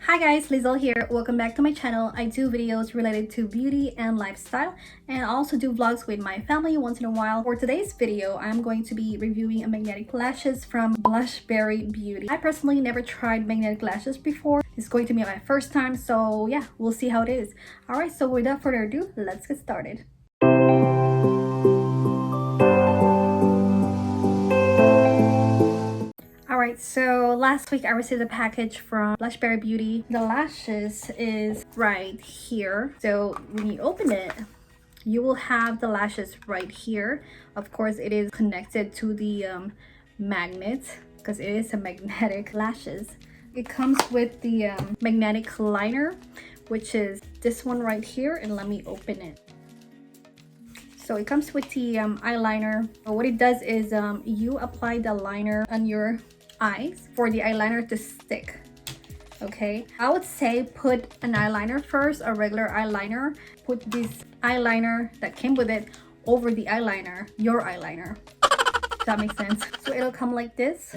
Hi guys, LiQWYD here. Welcome back to my channel. I do videos related to beauty and lifestyle, and I also do vlogs with my family once in a while. For today's video, I'm going to be reviewing a magnetic lashes from BlushBerry Beauty. I personally never tried magnetic lashes before. It's going to be my first time, so yeah, we'll see how it is. Alright, so without further ado, let's get started. Alright, so last week I received a package from BlushBerry Beauty. The lashes is right here. So when you open it, you will have the lashes right here. Of course, it is connected to the magnet because it is a magnetic lashes. It comes with the magnetic liner, which is this one right here, and let me open it. So it comes with the eyeliner. What it does is you apply the liner on your eyes for the eyeliner to stick. Okay, I would say put an eyeliner first, a regular eyeliner. Put this eyeliner that came with it over the eyeliner, your eyeliner. Does that make sense? So it'll come like this.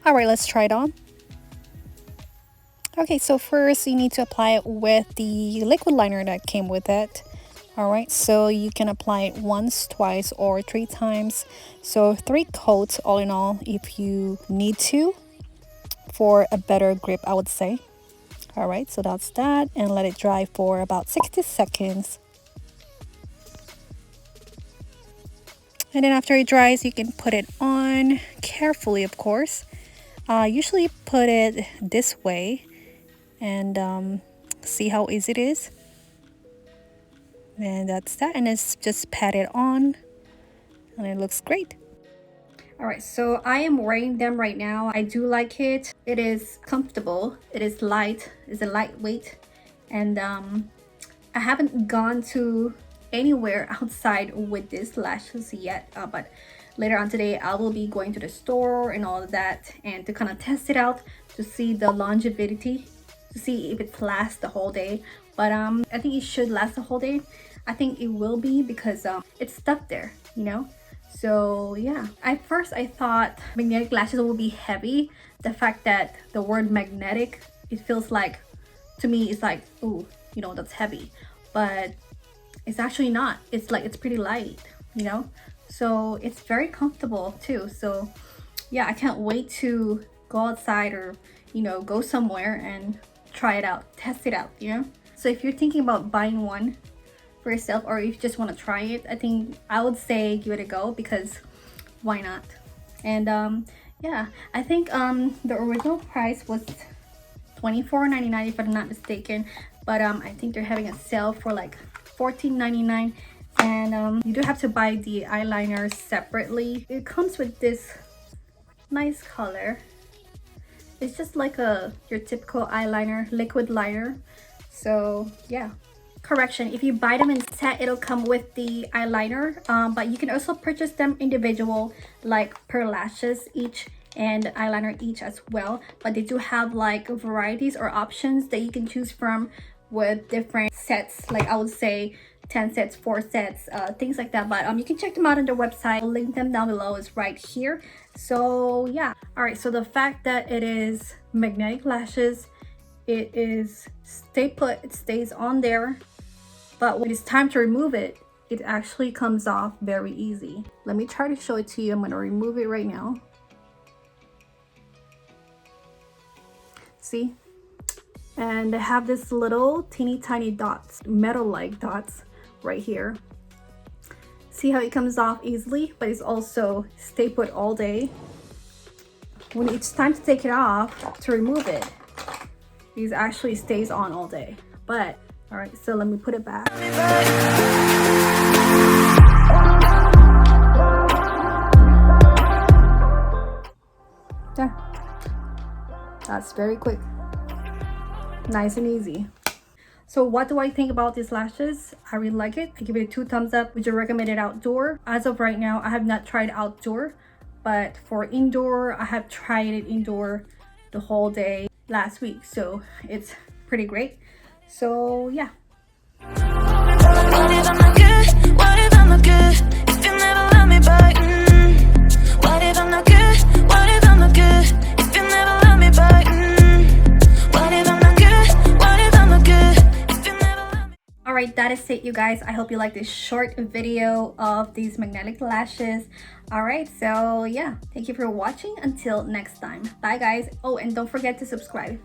All right, let's try it on. Okay, so first you need to apply it with the liquid liner that came with it. All right, so you can apply it once, twice, or 3 times. So 3 coats all in all if you need to for a better grip, I would say. All right, so that's that, and let it dry for about 60 seconds. And then after it dries, you can put it on carefully, of course. Usually put it this way and see how easy it is. And that's that, and it's just pat it on and it looks great. All right, so I am wearing them right now. I do like it. It is comfortable, it is light, it's a lightweight, and I haven't gone to anywhere outside with these lashes yet, but later on today I will be going to the store and all of that, and to kind of test it out to see the longevity, to see if it lasts the whole day. But I think it should last the whole day. I think it will be because it's stuck there, you know. So yeah, at first I thought magnetic lashes will be heavy. The fact that the word magnetic, it feels like, to me it's like, oh, you know, that's heavy, but it's actually not. It's like, it's pretty light, you know. So it's very comfortable too. So yeah, I can't wait to go outside or, you know, go somewhere and try it out, test it out, you know. So if you're thinking about buying one for yourself, or if you just want to try it, I think I would say give it a go, because why not? And yeah, I think the original price was $24.99 if I'm not mistaken, but I think they're having a sale for like $14.99. And you do have to buy the eyeliner separately. It comes with this nice color. It's just like your typical eyeliner, liquid liner. So yeah, correction, if you buy them in set, it'll come with the eyeliner, but you can also purchase them individual, like per lashes each and eyeliner each as well. But they do have like varieties or options that you can choose from with different sets, like I would say 10 sets, 4 sets, things like that. But you can check them out on their website. I'll link them down below, is right here. So yeah, all right, so the fact that it is magnetic lashes, it is stay put, it stays on there, but when it's time to remove it, it actually comes off very easy. Let me try to show it to you. I'm going to remove it right now. See? And they have this little teeny tiny dots, metal-like dots right here. See how it comes off easily, but it's also stay put all day. When it's time to take it off, to remove it, these actually stays on all day. But all right, so let me put it back. There. That's very quick, nice and easy. So what do I think about these lashes? I really like it. I give it a 2 thumbs up. Would you recommend it outdoor? As of right now, I have not tried outdoor, but for indoor, I have tried it indoor the whole day last week, so it's pretty great. So yeah. What if I'm not good? What if I'm not good? right, that is it, you guys. I hope you like this short video of these magnetic lashes. All right, so yeah, thank you for watching. Until next time, bye guys. Oh, and don't forget to subscribe.